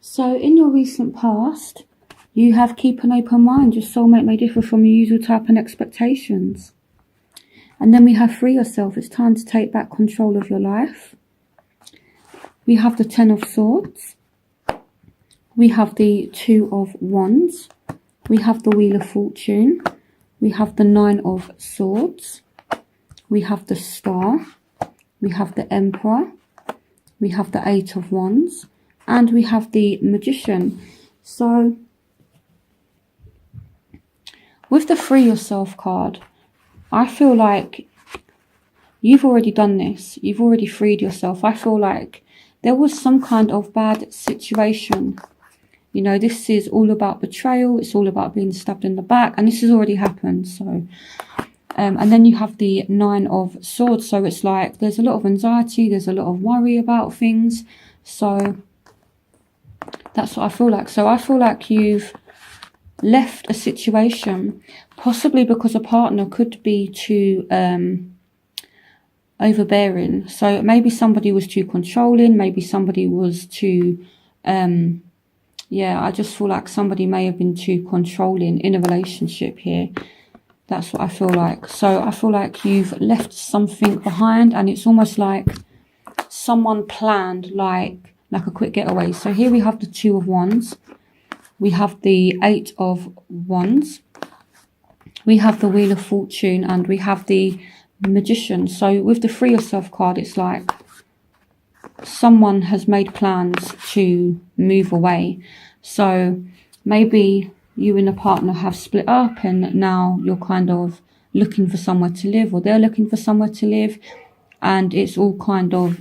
So in your recent past, you have keep an open mind. Your soulmate may differ from your usual type and expectations. And then we have free yourself. It's time to take back control of your life. We have the 10 of Swords. We have the 2 of Wands. We have the Wheel of Fortune. We have the 9 of Swords. We have the Star. We have the Emperor. We have the 8 of Wands. And we have the Magician. So, with the Free Yourself card, I feel like you've already done this. You've already freed yourself. I feel like there was some kind of bad situation. You know, this is all about betrayal. It's all about being stabbed in the back. And this has already happened. So, and then you have the 9 of Swords. So it's like there's a lot of anxiety. There's a lot of worry about things. So that's what I feel like. So I feel like you've left a situation, possibly because a partner could be too overbearing. So maybe somebody was too controlling. Maybe somebody was too... yeah, I just feel like somebody may have been too controlling in a relationship here. That's what I feel like. So I feel like you've left something behind, and it's almost like someone planned like a quick getaway. So here we have the 2 of Wands. We have the 8 of Wands. We have the Wheel of Fortune, and we have the Magician. So with the Free Yourself card, it's like someone has made plans to move away. So maybe you and a partner have split up, and now you're kind of looking for somewhere to live, or they're looking for somewhere to live, and it's all kind of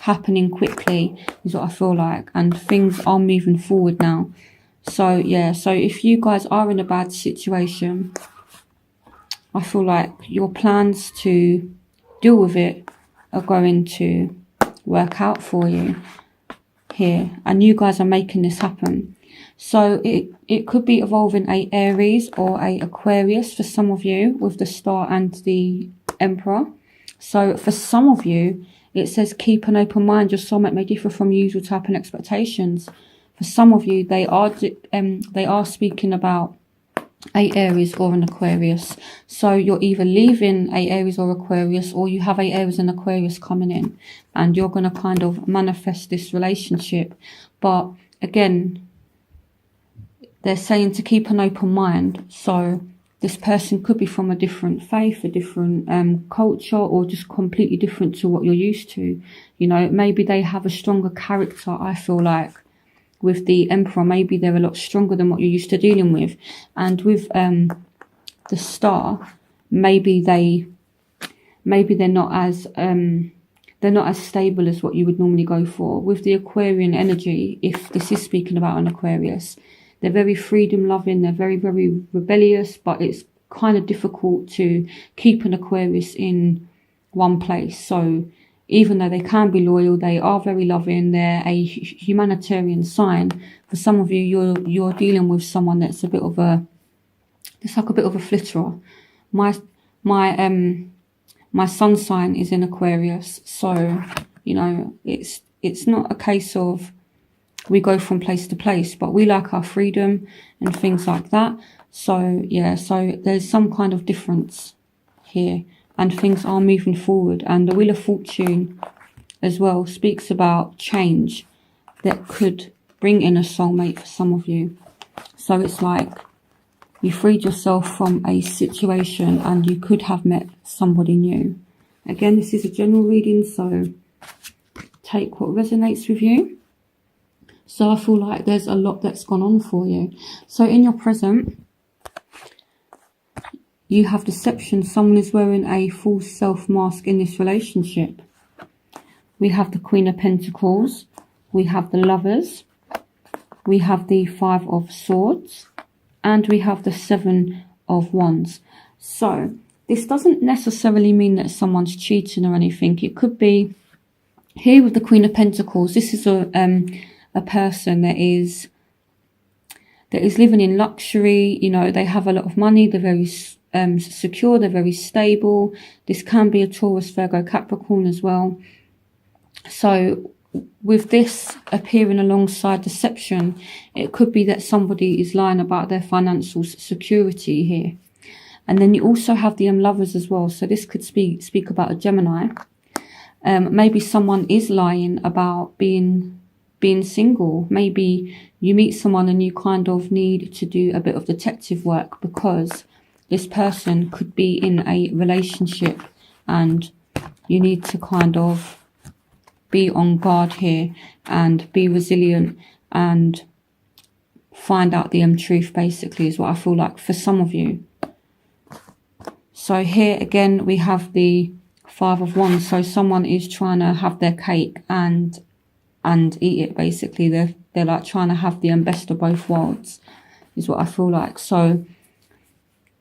happening quickly is what I feel like, and things are moving forward now. So yeah, so if you guys are in a bad situation, I feel like your plans to deal with it are going to work out for you here, and you guys are making this happen. So it could be involving a Aries or a Aquarius for some of you, with the Star and the Emperor. So for some of you, it says keep an open mind. Your soulmate may differ from usual type and expectations. For some of you, they are speaking about a Aries or an Aquarius. So you're either leaving a Aries or Aquarius, or you have a Aries and Aquarius coming in, and you're going to kind of manifest this relationship. But again, they're saying to keep an open mind. So this person could be from a different faith, a different culture, or just completely different to what you're used to. You know, maybe they have a stronger character, I feel like. With the Emperor, maybe they're a lot stronger than what you're used to dealing with. And with the Star, maybe they're not as stable as what you would normally go for. With the Aquarian energy, if this is speaking about an Aquarius, they're very freedom loving, they're very, very rebellious, but it's kind of difficult to keep an Aquarius in one place. So even though they can be loyal, they are very loving, they're a humanitarian sign. For some of you, you're dealing with someone that's a bit of a, it's like a bit of a flitterer. My sun sign is in Aquarius, so you know, it's not a case of we go from place to place, but we like our freedom and things like that. So yeah, so there's some kind of difference here, and things are moving forward. And the Wheel of Fortune as well speaks about change that could bring in a soulmate for some of you. So it's like you freed yourself from a situation and you could have met somebody new. Again, this is a general reading, so take what resonates with you. So I feel like there's a lot that's gone on for you. So in your present, you have deception. Someone is wearing a false self mask in this relationship. We have the Queen of Pentacles. We have the Lovers. We have the 5 of Swords. And we have the 7 of Wands. So this doesn't necessarily mean that someone's cheating or anything. It could be, here with the Queen of Pentacles, this is a person that is living in luxury. You know, they have a lot of money, they're very secure, they're very stable. This can be a Taurus, Virgo, Capricorn as well. So with this appearing alongside deception, it could be that somebody is lying about their financial security here. And then you also have the Lovers as well. So this could speak about a Gemini. Maybe someone is lying about being single. Maybe you meet someone and you kind of need to do a bit of detective work, because this person could be in a relationship and you need to kind of be on guard here and be resilient and find out the truth, basically, is what I feel like for some of you. So here again we have the Five of Wands. So someone is trying to have their cake and eat it, basically. They're like trying to have the best of both worlds, is what I feel like. So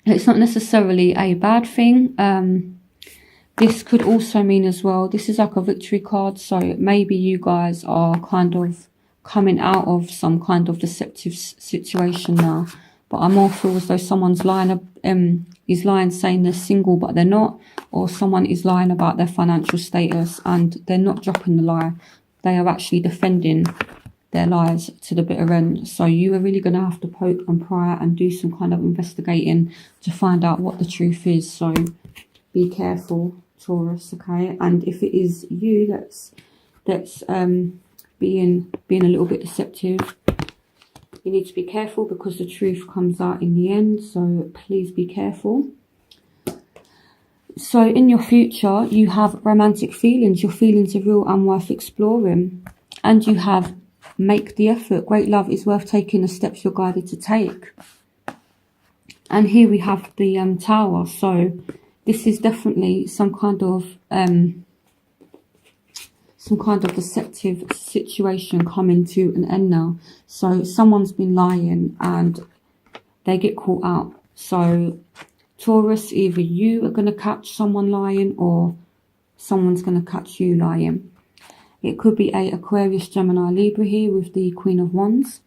it's not necessarily a bad thing. This could also mean as well, this is like a victory card. So maybe you guys are kind of coming out of some kind of deceptive situation now. But I more feel as though someone's is lying saying they're single but they're not. Or someone is lying about their financial status and they're not dropping the lie. They are actually defending their lies to the bitter end. So you are really going to have to poke and pry and do some kind of investigating to find out what the truth is. So be careful, Taurus, okay? And if it is you that's being a little bit deceptive, you need to be careful, because the truth comes out in the end. So please be careful. So in your future, you have romantic feelings. Your feelings are real and worth exploring. And you have make the effort. Great love is worth taking the steps you're guided to take. And here we have the Tower. So this is definitely some kind of deceptive situation coming to an end now. So someone's been lying and they get caught out. So Taurus, either you are going to catch someone lying or someone's going to catch you lying. It could be a Aquarius, Gemini, Libra here with the Queen of Wands.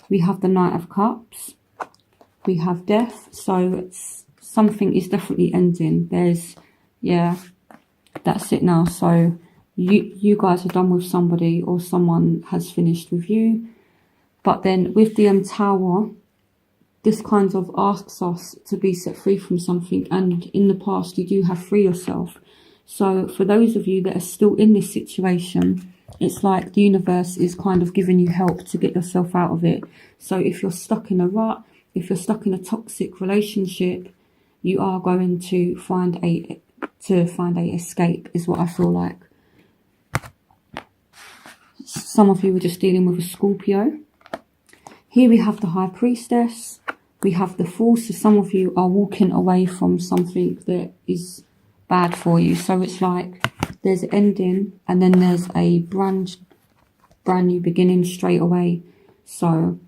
We have the Knight of Cups. We have Death. So something is definitely ending. That's it now. So you guys are done with somebody, or someone has finished with you. But then with the Tower, this kind of asks us to be set free from something, and in the past you do have free yourself. So for those of you that are still in this situation, it's like the universe is kind of giving you help to get yourself out of it. So if you're stuck in a rut, if you're stuck in a toxic relationship, you are going to find a escape, is what I feel like. Some of you are just dealing with a Scorpio. Here we have the High Priestess. We have the Fool. So some of you are walking away from something that is bad for you. So it's like there's an ending and then there's a brand new beginning straight away. So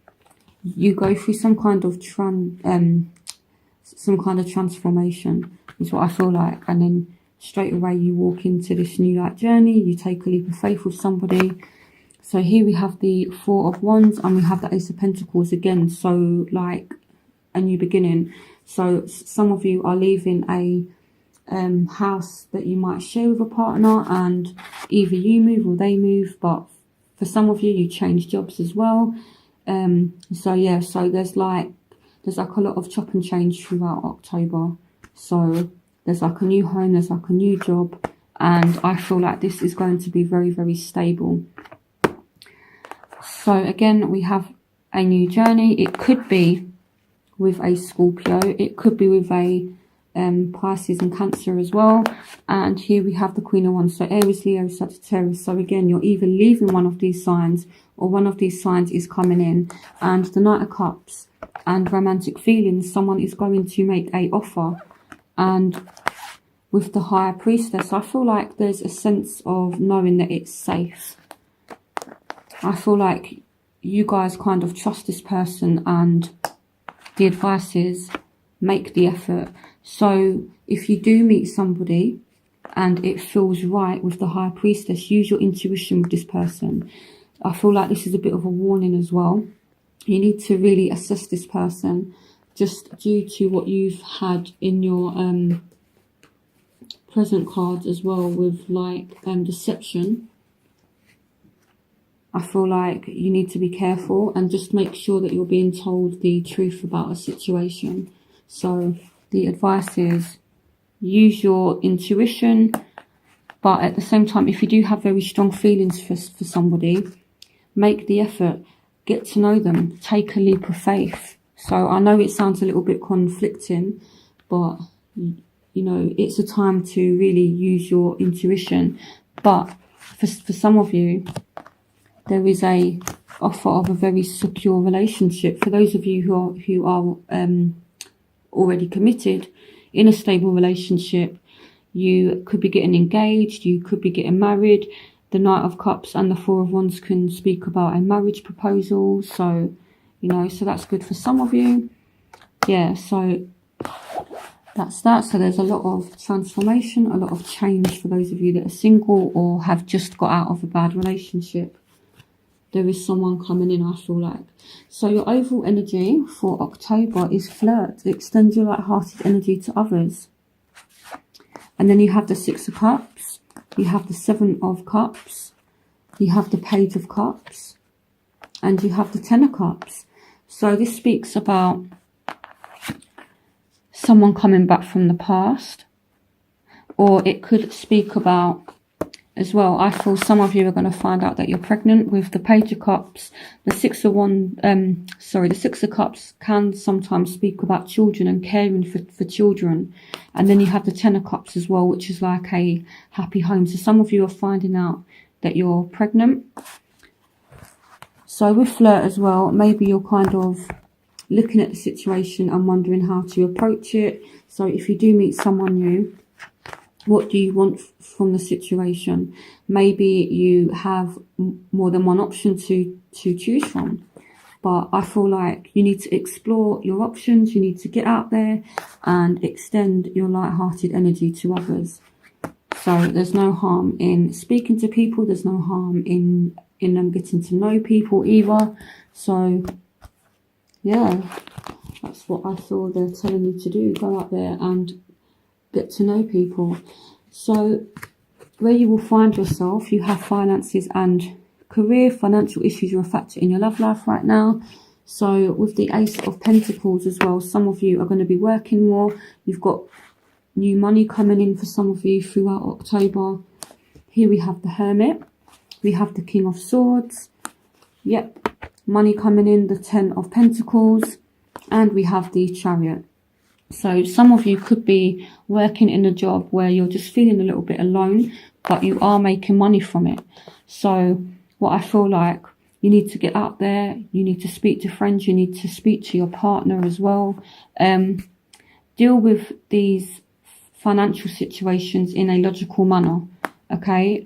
you go through some kind of transformation, is what I feel like, and then straight away you walk into this new light journey. You take a leap of faith with somebody. So here we have the Four of Wands and we have the Ace of Pentacles again. So like a new beginning. So some of you are leaving a house that you might share with a partner, and either you move or they move. But for some of you, you change jobs as well. So yeah, so there's like a lot of chop and change throughout October. So there's like a new home, there's like a new job, and I feel like this is going to be very, very stable. So again, we have a new journey. It could be with a Scorpio, it could be with a Pisces and Cancer as well. And here we have the Queen of Wands, so Aries, Leo, Sagittarius. So again, you're either leaving one of these signs or one of these signs is coming in. And the Knight of Cups and romantic feelings, someone is going to make a offer. And with the High Priestess, I feel like there's a sense of knowing that it's safe. I feel like you guys kind of trust this person, and the advice is make the effort. So if you do meet somebody and it feels right with the High Priestess, use your intuition with this person. I feel like this is a bit of a warning as well. You need to really assess this person, just due to what you've had in your present cards as well, with like deception. I feel like you need to be careful and just make sure that you're being told the truth about a situation. So the advice is use your intuition, but at the same time, if you do have very strong feelings for somebody, make the effort, get to know them, take a leap of faith. So I know it sounds a little bit conflicting, but you know, it's a time to really use your intuition. But for some of you, there is a offer of a very secure relationship. For those of you who are already committed in a stable relationship, you could be getting engaged, you could be getting married. The Knight of Cups and the Four of Wands can speak about a marriage proposal. So, you know, so that's good for some of you. Yeah, so that's that. So there's a lot of transformation, a lot of change for those of you that are single or have just got out of a bad relationship. There is someone coming in, I feel like. So your overall energy for October is flirt. Extend your light-hearted energy to others. And then you have the Six of Cups. You have the Seven of Cups. You have the Page of Cups. And you have the Ten of Cups. So this speaks about someone coming back from the past. Or it could speak about, as well, I feel some of you are going to find out that you're pregnant with the Page of Cups. The Six of Cups can sometimes speak about children and caring for children. And then you have the Ten of Cups as well, which is like a happy home. So some of you are finding out that you're pregnant. So with flirt as well, maybe you're kind of looking at the situation and wondering how to approach it. So if you do meet someone new, what do you want from the situation? Maybe you have more than one option to choose from. But I feel like you need to explore your options. You need to get out there and extend your light-hearted energy to others. So there's no harm in speaking to people. There's no harm in them getting to know people either. So, yeah, that's what I feel they're telling you to do. Go out there and get to know people. So where you will find yourself, you have finances and career. Financial issues are a factor in your love life right now. So with the Ace of Pentacles as well, some of you are going to be working more. You've got new money coming in for some of you throughout October. Here we have the Hermit. We have the King of Swords. Yep, money coming in, the Ten of Pentacles. And we have the Chariot. So some of you could be working in a job where you're just feeling a little bit alone, but you are making money from it. So what I feel like, you need to get out there. You need to speak to friends. You need to speak to your partner as well. Deal with these financial situations in a logical manner. Okay.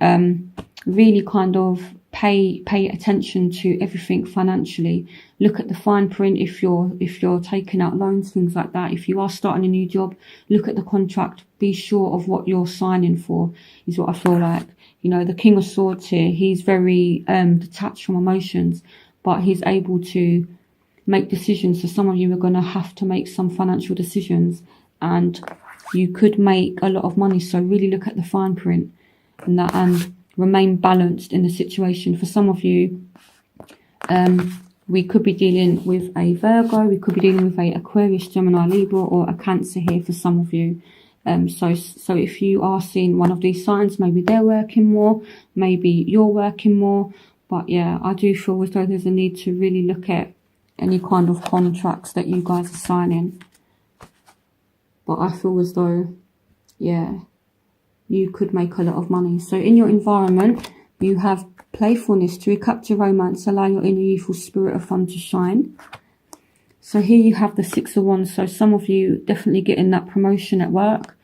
Really kind of pay attention to everything financially. Look at the fine print if you're taking out loans, things like that. If you are starting a new job, look at the contract. Be sure of what you're signing for, is what I feel like. You know, the King of Swords here, he's very detached from emotions, but he's able to make decisions. So some of you are going to have to make some financial decisions, and you could make a lot of money. So really look at the fine print and that, and remain balanced in the situation. For some of you, we could be dealing with a Virgo, we could be dealing with a Aquarius, Gemini, Libra, or a Cancer here for some of you. So if you are seeing one of these signs, maybe they're working more, maybe you're working more. But yeah, I do feel as though there's a need to really look at any kind of contracts that you guys are signing. But I feel as though, yeah, you could make a lot of money. So in your environment, you have playfulness to recapture romance, allow your inner youthful spirit of fun to shine. So here you have the Six of Wands. So some of you definitely getting that promotion at work.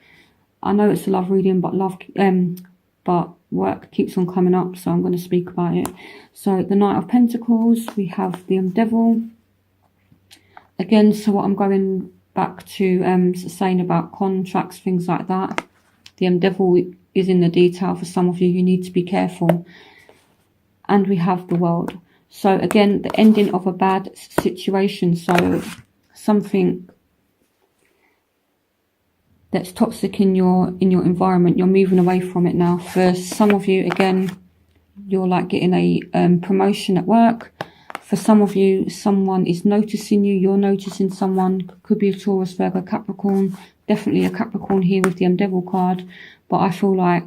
I know it's a love reading, but work keeps on coming up, so I'm going to speak about it. So the Knight of Pentacles, we have the Devil. Again, so what I'm going back to saying about contracts, things like that. The Devil is in the detail for some of you. You need to be careful. And we have the World. So again, the ending of a bad situation. So something that's toxic in your environment, you're moving away from it now. For some of you, again, you're like getting a promotion at work. For some of you, someone is noticing you. You're noticing someone. Could be a Taurus, Virgo, Capricorn. Definitely a Capricorn here with the Devil card. But I feel like,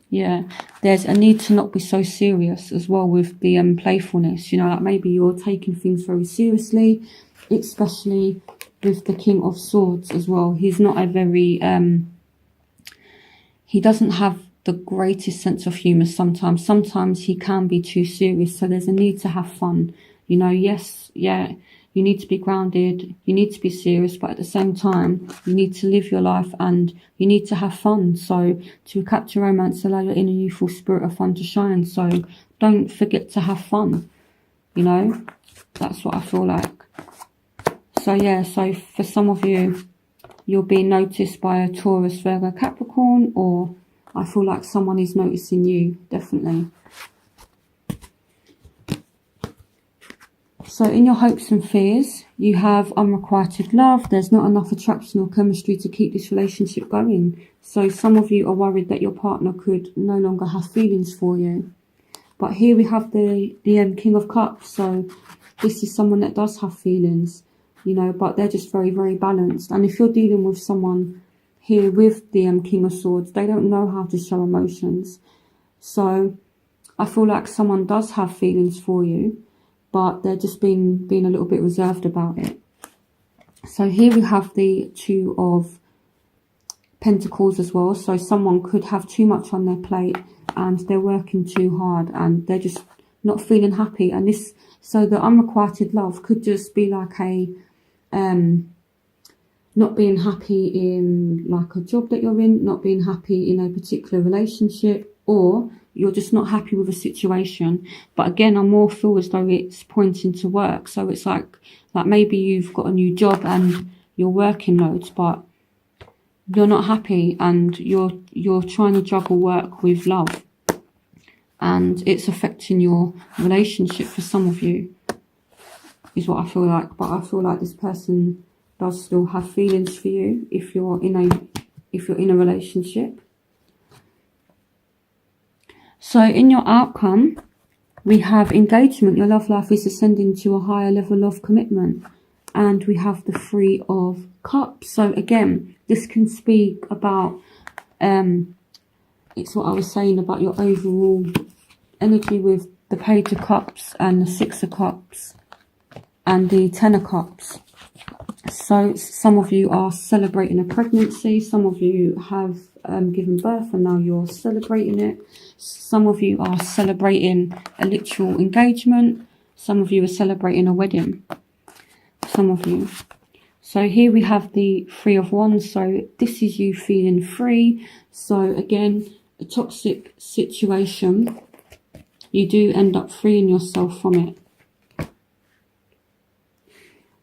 yeah, there's a need to not be so serious as well with the playfulness. You know, like maybe you're taking things very seriously, especially with the King of Swords as well. He's not a very, he doesn't have the greatest sense of humour sometimes. Sometimes he can be too serious. So there's a need to have fun. You know, yes, yeah, you need to be grounded, you need to be serious, but at the same time, you need to live your life and you need to have fun. So to capture romance, allow your inner youthful spirit of fun to shine. So don't forget to have fun, you know, that's what I feel like. So yeah, so for some of you, you're being noticed by a Taurus, Virgo, Capricorn, or I feel like someone is noticing you, definitely. So in your hopes and fears, you have unrequited love. There's not enough attraction or chemistry to keep this relationship going. So some of you are worried that your partner could no longer have feelings for you. But here we have the King of Cups. So this is someone that does have feelings, you know, but they're just very, very balanced. And if you're dealing with someone here with the King of Swords, they don't know how to show emotions. So I feel like someone does have feelings for you, but they're just being a little bit reserved about it. So here we have the Two of Pentacles as well. So someone could have too much on their plate and they're working too hard and they're just not feeling happy. And this, so the unrequited love could just be like a not being happy in like a job that you're in, not being happy in a particular relationship, or you're just not happy with a situation. But again, I more feel as though it's pointing to work. So it's like maybe you've got a new job and you're working loads, but you're not happy and you're trying to juggle work with love. And it's affecting your relationship for some of you, is what I feel like. But I feel like this person does still have feelings for you if you're in a relationship. So in your outcome, we have engagement. Your love life is ascending to a higher level of commitment. And we have the Three of Cups. So again, this can speak about, it's what I was saying about your overall energy with the Page of Cups and the Six of Cups and the Ten of Cups. So some of you are celebrating a pregnancy. Some of you have given birth and now you're celebrating it. Some of you are celebrating a literal engagement. Some of you are celebrating a wedding. Some of you. So here we have the Three of Wands. So this is you feeling free. So again, a toxic situation, you do end up freeing yourself from it.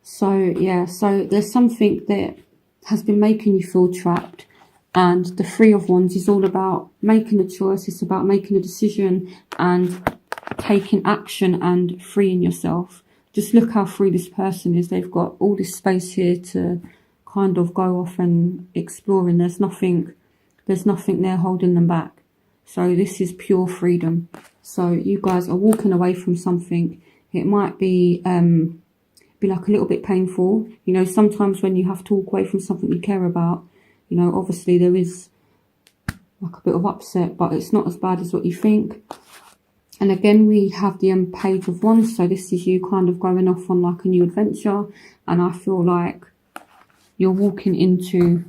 So yeah, so there's something that has been making you feel trapped. And the Three of Wands is all about making a choice. It's about making a decision and taking action and freeing yourself. Just look how free this person is. They've got all this space here to kind of go off and explore, and there's nothing there holding them back. So this is pure freedom. So you guys are walking away from something. It might be like a little bit painful. You know, sometimes when you have to walk away from something you care about, you know, obviously there is like a bit of upset, but it's not as bad as what you think. And again, we have the Page of Wands. So this is you kind of going off on like a new adventure. And I feel like you're walking into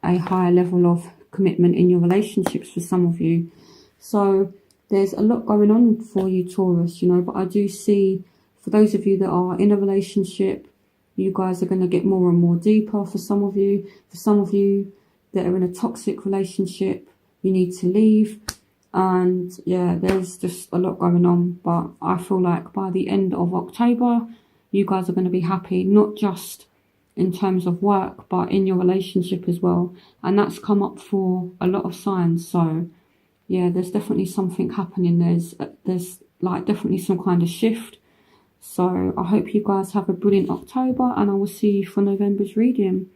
a higher level of commitment in your relationships for some of you. So there's a lot going on for you, Taurus, you know, but I do see for those of you that are in a relationship, you guys are going to get more and more deeper. For some of you that are in a toxic relationship, you need to leave. And yeah, there's just a lot going on, but I feel like by the end of October, you guys are going to be happy, not just in terms of work, but in your relationship as well. And that's come up for a lot of signs. So yeah, there's definitely something happening. There's like definitely some kind of shift. So I hope you guys have a brilliant October, and I will see you for November's reading.